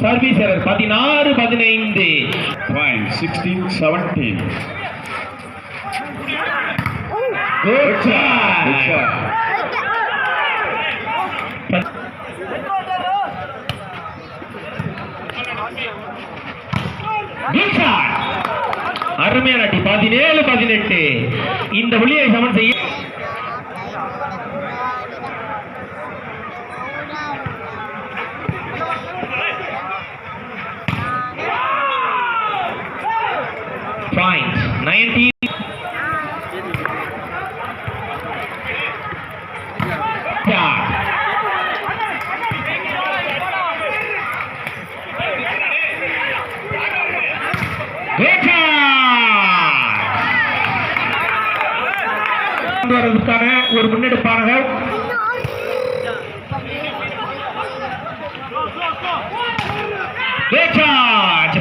Service error 16-15. Point 16-17. Good shot. Good shot. Good shot. அருமையான அடி 17-18. இந்த புள்ளியை சமன் செய்ய point 19. ஒரு முன்னெடுப்பாக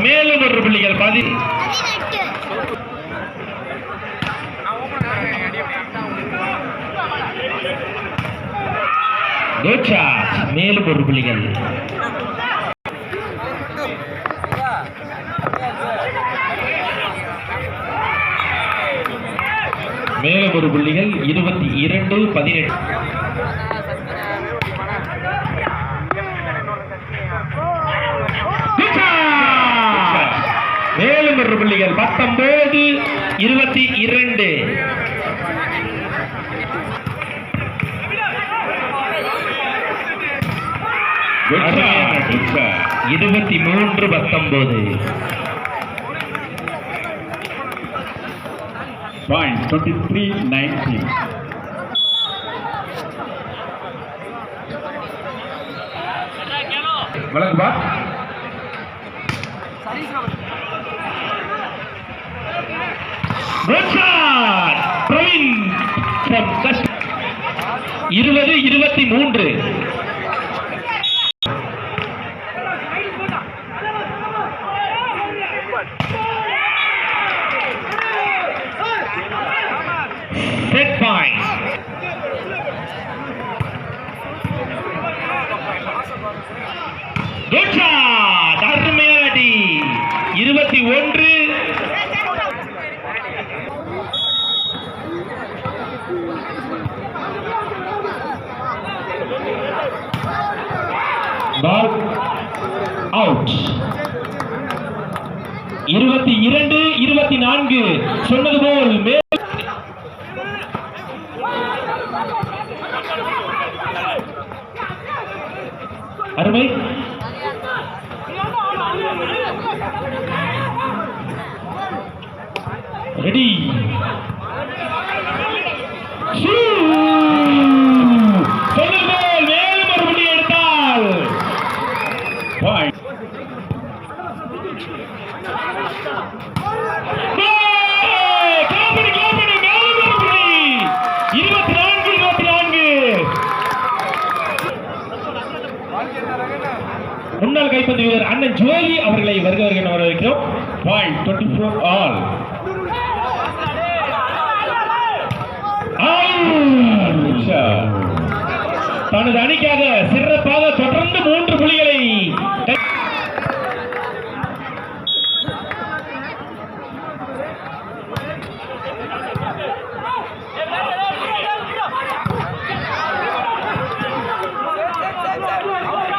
மேலும் ஒரு புள்ளிகள் 18. மேலும் ஒரு புள்ளிகள் மேலும் ஒரு புள்ளிகள் 22-18. மேலும் ஒரு புள்ளிகள் 19-22. Good shot. 23-19. Point 23-19. வழங்குவா Praveen 20-23. Set point. Good shot. அருமையான அடி 21. Ball out. 22-24. சொன்னது போல் அருமை. ரெடி மேலும் ஒரு புள்ளி எடுத்தால் முன்னாள் கைப்பந்து வீரர் அண்ணன் ஜோலி அவர்களை வருக வரவேற்கிறோம். Point 24 all. தனது அணிக்காக சிறப்பாக தொடர்ந்து 3 புள்ளிகளை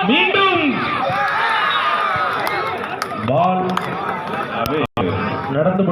மீண்டும் பால் நடந்து